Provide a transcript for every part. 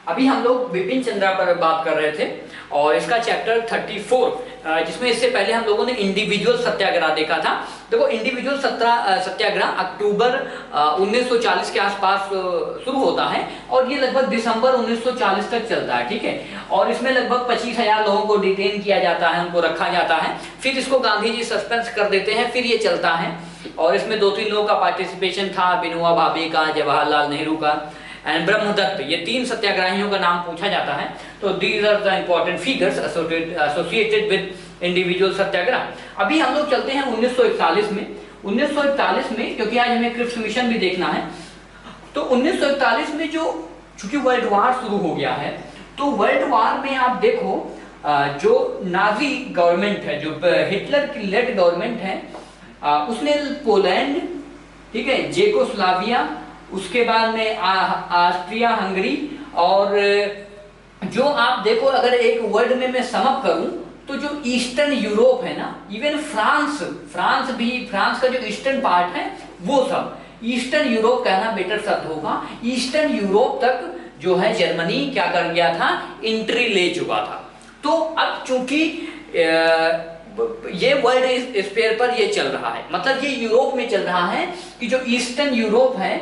अभी हम लोग बिपिन चंद्रा पर बात कर रहे थे और इसका चैप्टर 34 जिसमें इससे पहले हम लोगों ने इंडिविजुअल सत्याग्रह देखा था। देखो इंडिविजुअल सत्याग्रह अक्टूबर 1940 के आसपास शुरू होता है और ये लगभग दिसंबर 1940 तक चलता है, ठीक है। और इसमें लगभग 25,000 लोगों को डिटेन किया जाता है, उनको रखा जाता है, फिर इसको गांधी जी सस्पेंस कर देते हैं, फिर ये चलता है। और इसमें 2-3 लोगों का पार्टिसिपेशन था, विनोबा भावे का, जवाहरलाल नेहरू का एंड ब्रह्मदत्त, ये 3 सत्याग्रहियों का नाम पूछा जाता है। तो these are the important figures associated with individual satyagraha. अभी हम लोग चलते हैं 1941 में। 1941 में, क्योंकि आज हमें क्रिप्स मिशन भी देखना है, तो 1941 में जो चूंकि वर्ल्ड वार शुरू हो गया है, तो वर्ल्ड वार में आप देखो जो नाजी गवर्नमेंट है, जो हिटलर की लेड गवर्नमेंट है, उसने पोलैंड, ठीक है, चेकोस्लोवाकिया, उसके बाद में ऑस्ट्रिया हंगरी, और जो आप देखो अगर एक वर्ड में मैं समअप करूं तो जो ईस्टर्न यूरोप है ना, इवन फ्रांस का जो ईस्टर्न पार्ट है, वो सब ईस्टर्न यूरोप कहना बेटर शब्द होगा। ईस्टर्न यूरोप तक जो है जर्मनी क्या कर गया था, एंट्री ले चुका था। तो अब चूंकि ये वर्ल्ड स्पेयर पर ये चल रहा है, मतलब ये यूरोप में चल रहा है कि जो ईस्टर्न यूरोप है,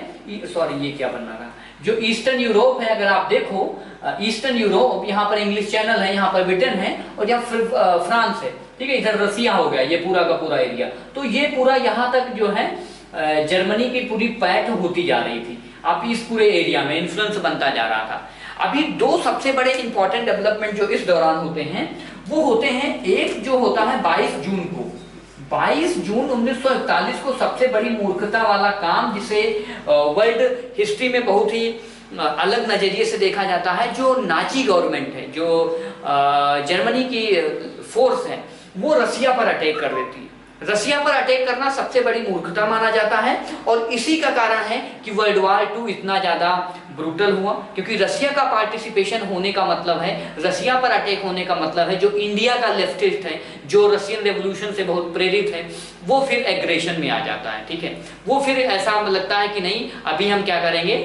सॉरी ये क्या बनना रहा, जो ईस्टर्न यूरोप है, अगर आप देखो ईस्टर्न यूरोप, यहाँ पर इंग्लिश चैनल है, यहाँ पर ब्रिटेन है और यहाँ फ्रांस है, ठीक है, इधर रसिया हो गया, ये पूरा का पूरा एरिया। तो ये पूरा यहाँ तक जो है जर्मनी की पूरी पैठ होती जा रही थी। अब इस पूरे एरिया में इन्फ्लुएंस बनता जा रहा था। अभी 2 सबसे बड़े इंपॉर्टेंट डेवलपमेंट जो इस दौरान होते हैं वो होते हैं, एक जो होता है 22 जून को, 22 जून 1941 को सबसे बड़ी मूर्खता वाला काम, जिसे वर्ल्ड हिस्ट्री में बहुत ही अलग नजरिए से देखा जाता है। जो नाची गवर्नमेंट है, जो जर्मनी की फोर्स है, वो रसिया पर अटैक कर देती है। रसिया पर अटैक करना सबसे बड़ी मूर्खता माना जाता है और इसी का कारण है कि वर्ल्ड वार 2 इतना ज्यादा ब्रूटल हुआ, क्योंकि रसिया का पार्टिसिपेशन होने का मतलब है, रसिया पर अटैक होने का मतलब है, जो इंडिया का लेफ्टिस्ट है, जो रशियन रेवोल्यूशन से बहुत प्रेरित है, वो फिर एग्रेशन में आ जाता है, ठीक है। वो फिर ऐसा लगता है कि नहीं, अभी हम क्या करेंगे,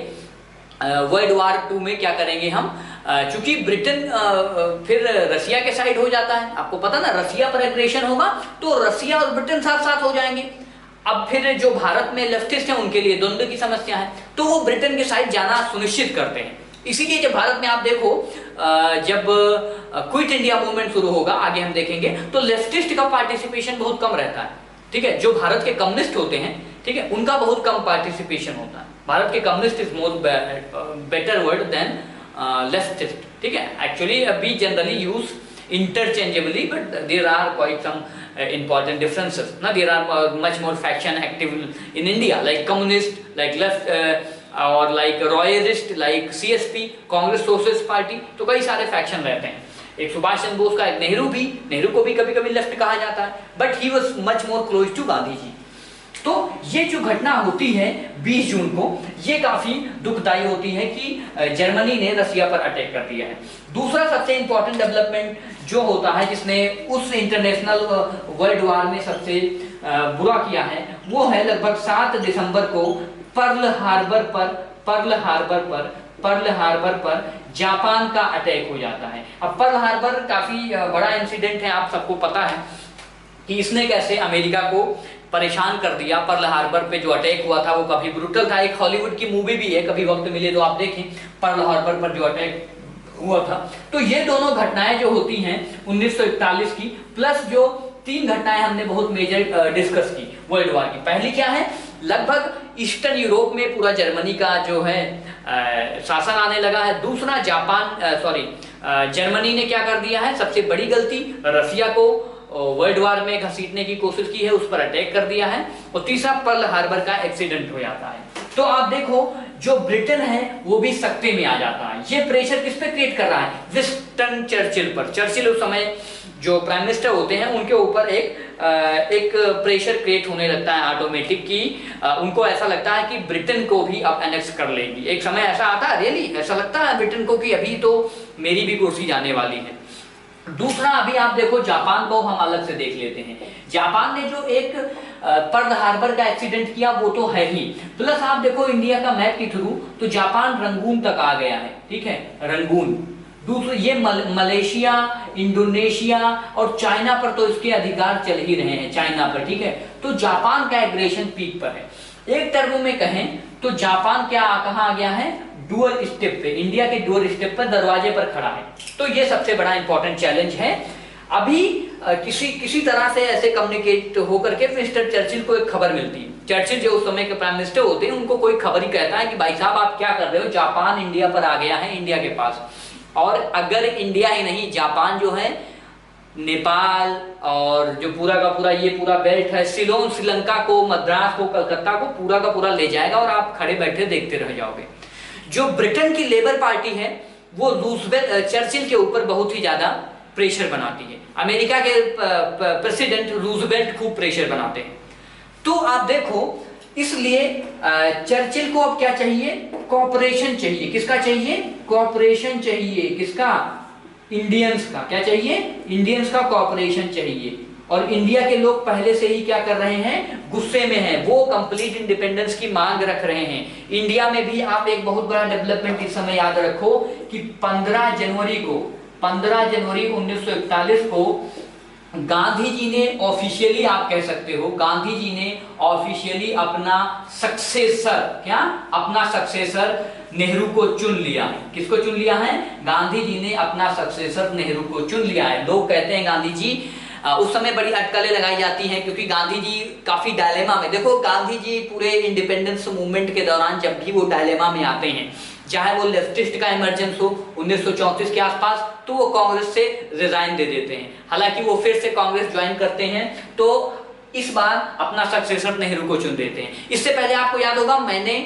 वर्ल्ड वार 2 में क्या करेंगे हम, चूंकि ब्रिटेन फिर रसिया के साइड हो जाता है, आपको पता ना, रसिया पर एग्रेशन होगा तो रसिया और ब्रिटेन साथ साथ हो जाएंगे। अब फिर जो भारत में लेफ्टिस्ट हैं उनके लिए द्वंद्व की समस्या है, तो वो ब्रिटेन के साइड जाना सुनिश्चित करते हैं। इसीलिए जब भारत में आप देखो, जब क्विट इंडिया मूवमेंट शुरू होगा, आगे हम देखेंगे, तो लेफ्टिस्ट का पार्टिसिपेशन बहुत कम रहता है, ठीक है। जो भारत के कम्युनिस्ट होते हैं, ठीक है, उनका बहुत कम पार्टिसिपेशन होता है। भारत के communist is more better word than leftist, ठीक है। Actually we generally use interchangeably, but there are quite some important differences. Now there are much more faction active in India, like communist, like left or like royalist, like CSP, Congress Socialist Party. तो कई सारे faction रहते हैं। एक सुभाष चंद्र बोस का, एक नेहरू को भी कभी कभी लेफ्ट कहा जाता है, but he was much more close to Gandhi ji. तो ये जो घटना होती है 20 जून को, ये काफी दुखदायी होती है कि जर्मनी ने रसिया पर अटैक कर दिया है। दूसरा सबसे इंपॉर्टेंट डेवलपमेंट जो होता है, जिसने उस इंटरनेशनल वर्ल्ड वार में सबसे बुरा किया है, वो है लगभग 7 दिसंबर को पर्ल हार्बर पर जापान का अटैक हो जाता है। अब पर्ल हार्बर काफी बड़ा इंसिडेंट है, आप सबको पता है कि इसने कैसे अमेरिका को परेशान कर दिया। पर्ल हार्बर पे जो अटैक हुआ था वो काफी ब्रूटल था। एक हॉलीवुड की मूवी भी है, कभी वक्त मिले तो आप देखें, पर्ल हार्बर पर जो अटैक हुआ था। तो ये दोनों घटनाएं जो होती हैं 1941 की, प्लस जो 3 घटनाएं हमने बहुत मेजर डिस्कस की वर्ल्ड वार की। पहली क्या है, लगभग ईस्टर्न यूरोप में पूरा जर्मनी का जो है शासन आने लगा है। दूसरा जर्मनी ने क्या कर दिया है, सबसे बड़ी गलती, रसिया को वर्ल्ड वार में घसीटने की कोशिश की है, उस पर अटैक कर दिया है। और तीसरा पर्ल हार्बर का एक्सीडेंट हो जाता है। तो आप देखो जो ब्रिटेन है वो भी सकते में आ जाता है। ये प्रेशर किस पे क्रिएट कर रहा है, विंस्टन चर्चिल पर। चर्चिल उस समय जो प्राइम मिनिस्टर होते हैं उनके ऊपर एक प्रेशर क्रिएट होने लगता है ऑटोमेटिक, की उनको ऐसा लगता है कि ब्रिटेन को भी अब एनेक्स कर लेगी। एक समय ऐसा आता है, रियली ऐसा लगता है ब्रिटेन को कि अभी तो मेरी भी कुर्सी जाने वाली है। दूसरा अभी आप देखो जापान को हम अलग से देख लेते हैं। जापान ने जो एक पर्ल हार्बर का एक्सीडेंट किया वो तो है ही, प्लस आप देखो इंडिया का मैप के थ्रू तो जापान रंगून तक आ गया है, ठीक है, रंगून। दूसरे ये मलेशिया, इंडोनेशिया और चाइना पर तो इसके अधिकार चल ही रहे हैं, चाइना पर, ठीक है। तो जापान का एग्रेशन पीक पर है। एक टर्म में कहें तो जापान क्या कहाँ आ गया है, डुअल स्टेप पे, इंडिया के डुअल स्टेप पर, दरवाजे पर खड़ा है। तो ये सबसे बड़ा इंपॉर्टेंट चैलेंज है। अभी किसी तरह से ऐसे कम्युनिकेट होकर के मिस्टर चर्चिल को एक खबर मिलती है। चर्चिल जो उस समय के प्राइम मिनिस्टर होते हैं, उनको कोई खबर ही कहता है कि भाई साहब आप क्या कर रहे हो, जापान इंडिया पर आ गया है, इंडिया के पास। और अगर इंडिया ही नहीं, जापान जो है नेपाल और जो पूरा का पूरा ये पूरा बेल्ट है, सिलोन, श्रीलंका को, मद्रास को, कलकत्ता को पूरा का पूरा ले जाएगा और आप खड़े बैठे देखते रह जाओगे। जो ब्रिटेन की लेबर पार्टी है वो रूजवेल्ट, चर्चिल के ऊपर बहुत ही ज्यादा प्रेशर बनाती है। अमेरिका के प्रेसिडेंट रूजवेल्ट खूब प्रेशर बनाते हैं। तो आप देखो, इसलिए चर्चिल को अब क्या चाहिए, कॉपरेशन चाहिए। किसका चाहिए, कॉपरेशन चाहिए। किसका, इंडियंस का। क्या चाहिए, इंडियंस का कॉपरेशन चाहिए। और इंडिया के लोग पहले से ही क्या कर रहे हैं, गुस्से में हैं, वो कंप्लीट इंडिपेंडेंस की मांग रख रहे हैं। इंडिया में भी आप एक बहुत बड़ा डेवलपमेंट इस समय याद रखो कि 15 जनवरी 1941 को गांधी जी ने ऑफिशियली, आप कह सकते हो, गांधी जी ने ऑफिशियली अपना सक्सेसर, क्या, अपना सक्सेसर नेहरू को चुन लिया है। किसको चुन लिया है, गांधी जी ने अपना सक्सेसर नेहरू को चुन लिया है। लोग कहते हैं गांधी जी, उस समय बड़ी अटकलें लगाई जाती हैं क्योंकि गांधी जी काफी डायलेमा में, देखो गांधी जी पूरे इंडिपेंडेंस मूवमेंट के दौरान जब भी वो डायलेमा में आते हैं, चाहे वो लेफ्टिस्ट का इमरजेंस हो 1934 के आसपास, तो वो कांग्रेस से रिजाइन दे देते हैं। हालांकि वो फिर से कांग्रेस ज्वाइन करते हैं, तो इस बार अपना सक्सेसर नेहरू को चुन देते हैं। इससे पहले आपको याद होगा, मैंने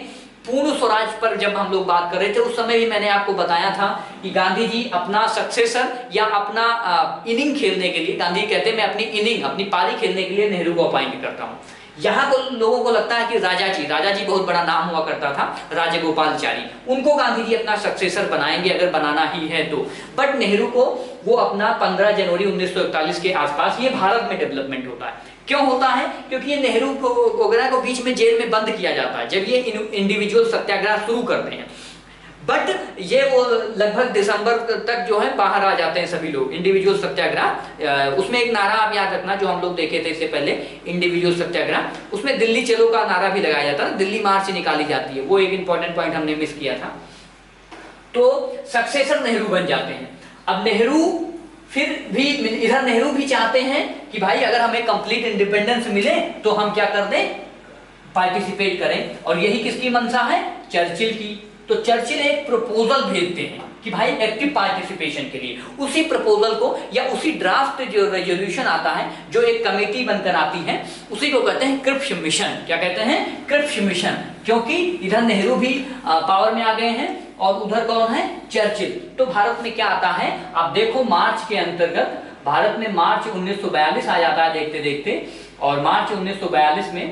पूर्ण स्वराज पर जब हम लोग बात कर रहे थे उस समय भी मैंने आपको बताया था कि गांधी जी अपना सक्सेसर या अपना इनिंग खेलने के लिए, गांधी कहते हैं मैं अपनी इनिंग, अपनी पारी खेलने के लिए नेहरू को अपॉइंट करता हूं। यहाँ को लोगों को लगता है कि राजा जी बहुत बड़ा नाम हुआ करता था, राजगोपालचारी, उनको गांधी जी अपना सक्सेसर बनाएंगे अगर बनाना ही है तो। बट नेहरू को वो अपना 15 जनवरी 1941 के आसपास, ये भारत में डेवलपमेंट होता है। क्यों होता है, क्योंकि ये नेहरू वगैरह को बीच में जेल में बंद किया जाता है जब ये इंडिविजुअल सत्याग्रह शुरू करते हैं। बट ये वो लगभग दिसंबर तक जो है बाहर आ जाते हैं सभी लोग, इंडिविजुअल सत्याग्रह। उसमें एक नारा आप याद रखना जो हम लोग देखे थे इससे पहले, इंडिविजुअल सत्याग्रह, उसमें दिल्ली चलो का नारा भी लगाया जाता है, दिल्ली मार्च निकाली जाती है, वो एक इंपॉर्टेंट पॉइंट हमने मिस किया था। तो सक्सेसर नेहरू बन जाते हैं। अब नेहरू फिर भी, इधर नेहरू भी चाहते हैं कि भाई अगर हमें कंप्लीट इंडिपेंडेंस मिले तो हम क्या कर दें, पार्टिसिपेट करें। और यही किसकी मंशा है, चर्चिल की। तो चर्चिल एक प्रपोजल भेजते हैं कि भाई एक्टिव पार्टिसिपेशन के लिए। उसी प्रपोजल को या उसी ड्राफ्ट जो रेजोल्यूशन आता है, जो एक कमेटी बनकर आती है, उसी को कहते हैं क्रिप्स मिशन। क्या कहते हैं, क्रिप्स मिशन। क्योंकि इधर नेहरू भी पावर में आ गए हैं और उधर कौन है, चर्चिल। तो भारत में क्या आता है, आप देखो मार्च के अंतर्गत भारत में मार्च 1942 आ जाता है देखते देखते, और मार्च 1942 में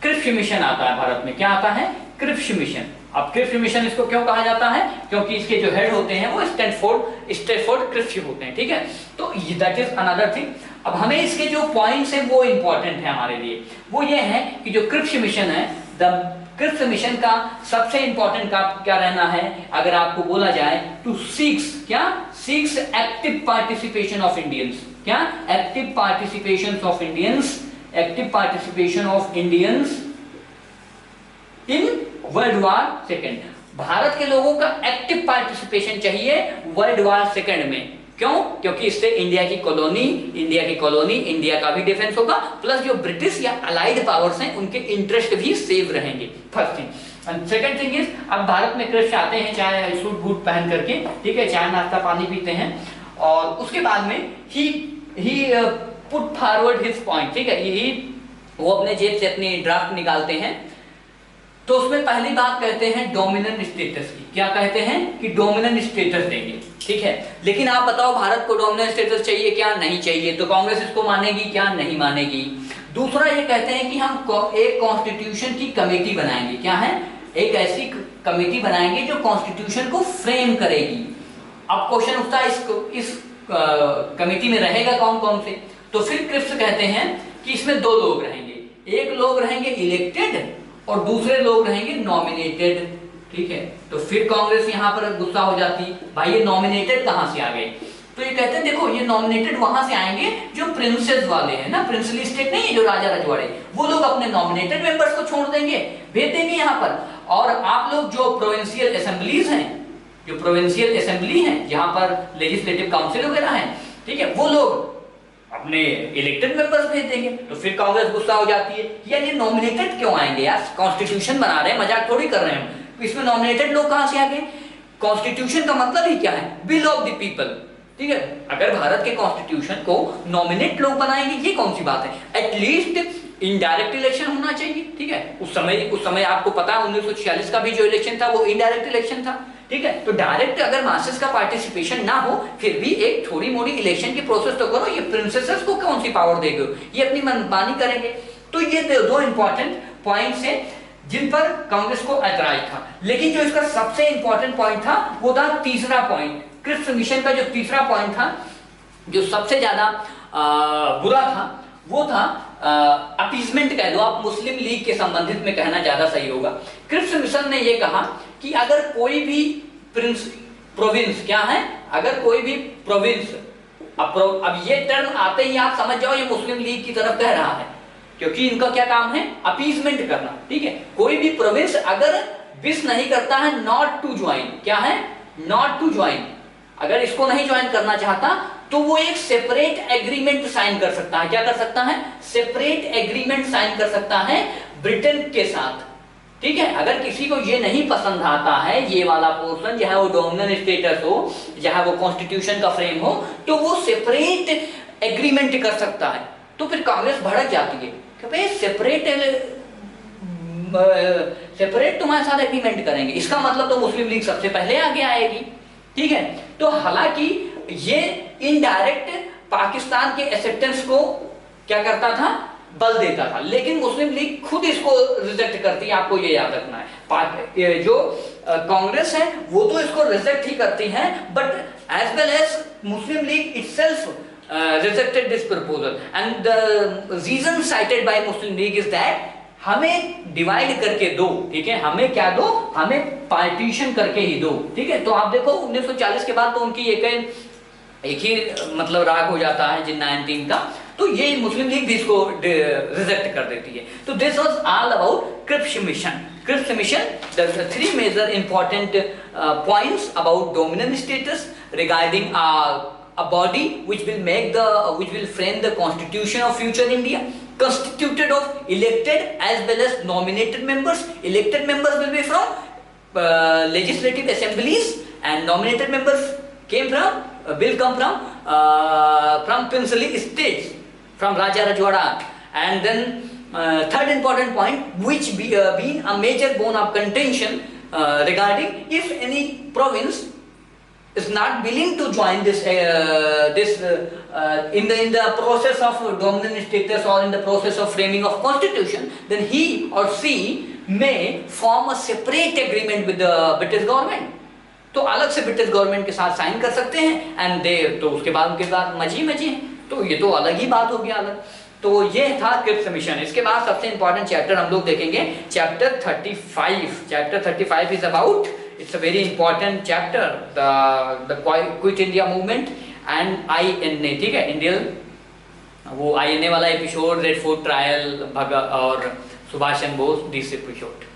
क्रिप्स मिशन आता है भारत में। क्या आता है, क्रिप्स मिशन। अब क्रिप्स मिशन इसको क्यों कहा जाता है, क्योंकि इसके जो हेड होते हैं वो स्टैनफोर्ड क्रिप्स होते हैं, ठीक है। तो दैट इज अनदर थिंग। अब हमें इसके जो पॉइंट्स हैं वो इंपॉर्टेंट है हमारे लिए। वो ये है कि जो क्रिप्स मिशन है, द क्रिप्स मिशन का सबसे इंपॉर्टेंट क्या रहना है, अगर आपको बोला जाए to seeks active participation of Indians. क्या, active participation of Indians in world war second. Bharat के लोगों का एक्टिव पार्टिसिपेशन चाहिए वर्ल्ड वॉर सेकेंड में। क्यों, क्योंकि इससे इंडिया की कॉलोनी, इंडिया का भी डिफेंस होगा, प्लस जो ब्रिटिश या अलाइड पावर्स हैं उनके इंटरेस्ट भी सेव रहेंगे। First thing. And second thing is, अब भारत में क्रिप्स आते हैं चाहे सूट बूट पहन करके, ठीक है, चाय नाश्ता पानी पीते हैं, और उसके बाद में ही पुट फॉरवर्ड हिज पॉइंट, ठीक है, वो अपने जेब से अपनी ड्राफ्ट निकालते हैं। तो उसमें पहली बात कहते हैं डोमिनेंट स्टेटस की। क्या कहते हैं कि डोमिनेंट स्टेटस देंगे, ठीक है। लेकिन आप बताओ भारत को डोमिनेंट स्टेटस चाहिए क्या, नहीं चाहिए। तो कांग्रेस इसको मानेगी क्या, नहीं मानेगी। दूसरा ये कहते हैं कि हम एक कॉन्स्टिट्यूशन की कमेटी बनाएंगे। क्या है, एक ऐसी कमेटी बनाएंगे जो कॉन्स्टिट्यूशन को फ्रेम करेगी। अब क्वेश्चन उठता है इस कमेटी में रहेगा कौन कौन से, तो फिर क्रिप्स कहते हैं कि इसमें दो लोग रहेंगे, एक लोग रहेंगे इलेक्टेड और दूसरे लोग रहेंगे नॉमिनेटेड, ठीक है। तो फिर कांग्रेस यहां पर गुस्सा हो जाती, भाई ये नॉमिनेटेड कहां से आ गए, तो ये कहते हैं देखो ये नॉमिनेटेड वहां से आएंगे जो प्रिंसेस वाले हैं ना, प्रिंसली स्टेट नहीं है जो राजा रजवाड़े, वो लोग अपने नॉमिनेटेड मेंबर्स को छोड़ देंगे, भेज देंगे यहाँ पर, और आप लोग जो प्रोविंशियल असेंबलीज हैं, जो प्रोविंशियल असेंबली है जहां पर लेजिस्लेटिव काउंसिल वगैरह है, ठीक है, वो लोग अपने इलेक्टेड मेंबर्स भेज देंगे। तो फिर कांग्रेस गुस्सा हो जाती है, यार ये नॉमिनेटेड क्यों आएंगे यार, कॉन्स्टिट्यूशन बना रहे हैं, मजाक थोड़ी कर रहे हैं, इसमें नॉमिनेटेड लोग कहां से आ गए, कॉन्स्टिट्यूशन का मतलब ही क्या है, विल ऑफ द पीपल, ठीक है। अगर भारत के कॉन्स्टिट्यूशन को नॉमिनेट लोग बनाएंगे ये कौन सी बात है, एटलीस्ट इनडायरेक्ट इलेक्शन होना चाहिए, ठीक है। उस समय आपको पता है 1946 का भी जो इलेक्शन था वो इनडायरेक्ट इलेक्शन था, ठीक है। तो डायरेक्ट अगर मासेस का पार्टिसिपेशन ना हो फिर भी एक थोड़ी मोड़ी इलेक्शन की प्रोसेस तो करो, ये प्रिंसेसेस को कौन सी पावर देगे, ये अपनी मनमानी करेंगे। तो ये दो इंपॉर्टेंट पॉइंट्स हैं जिन पर कांग्रेस को ऐतराज था। लेकिन जो इसका सबसे इंपॉर्टेंट पॉइंट था वो था तीसरा पॉइंट, क्रिप्स मिशन का जो तीसरा पॉइंट था, जो सबसे ज्यादा बुरा था, वो था अपीजमेंट कह दो आप, मुस्लिम लीग के संबंधित में कहना ज्यादा सही होगा। क्रिप्स मिशन ने यह कहा कि अगर कोई भी प्रोविंस क्या है, अगर कोई भी प्रोविंस, अब ये टर्म आते ही आप समझ जाओ ये मुस्लिम लीग की तरफ कह रहा है, क्योंकि इनका क्या काम है, अपीजमेंट करना, ठीक है। कोई भी प्रोविंस अगर विश नहीं करता है नॉट टू ज्वाइन, क्या है, नॉट टू ज्वाइन, अगर इसको नहीं ज्वाइन करना चाहता तो वो एक सेपरेट एग्रीमेंट साइन कर सकता है, क्या कर सकता है, सेपरेट एग्रीमेंट साइन कर सकता है ब्रिटेन के साथ, ठीक है। अगर किसी को ये नहीं पसंद आता है ये वाला पोर्शन, चाहे वो डोमिनेंट स्टेटस हो, चाहे वो कॉन्स्टिट्यूशन का फ्रेम हो, तो वो सेपरेट एग्रीमेंट कर सकता है। तो फिर कांग्रेस भड़क जाती है कि भाई सेपरेट तुम्हारे साथ एग्रीमेंट करेंगे, इसका मतलब तो मुस्लिम लीग सबसे पहले आगे आएगी, ठीक है। तो हालांकि ये इनडायरेक्ट पाकिस्तान के एक्सेप्टेंस को क्या करता था, बल देता था, लेकिन मुस्लिम लीग खुद इसको रिजेक्ट करती है, आपको ये याद रखना है। जो कांग्रेस है वो तो इसको रिजेक्ट ही करती है, but as well as Muslim League itself rejected this proposal, and the reason cited by Muslim League is that हमें डिवाइड करके दो, ठीक है, हमें क्या दो, हमें पार्टीशन करके ही दो, ठीक है। तो आप देखो 1940 के बाद तो उनकी एक ही मतलब राग हो जाता है जिन्ना एंटीन का, तो ये मुस्लिम लीग भी इसको रिजेक्ट कर देती है। तो this was all about Cripps Mission. Cripps Mission, there are three major important points about dominant status regarding a body which will frame the constitution of future India, constituted of elected as well as nominated members. Elected members will be from legislative assemblies, and nominated members will come from princely states, from Raja Rajwada. And then third important point, which being a major bone of contention regarding if any province is not willing to join this in the process of dominant status or in the process of framing of constitution, then he or she may form a separate agreement with the British government. तो अलग से British government के साथ sign कर सकते हैं, and they तो उसके बाद मजी है, तो ये तो अलग ही बात हो गया अलग। तो ये था क्रिप्स मिशन। इसके बाद सबसे इंपॉर्टेंट चैप्टर हम लोग देखेंगे, chapter 35। Chapter 35 is about, it's a very important chapter, the Quit India movement and INA, ठीक है, इंडियन वो INA वाला एपिसोड, रेड फोर्ट ट्रायल, भगत और सुभाष चंद्र बोस, दिस एपिसोड।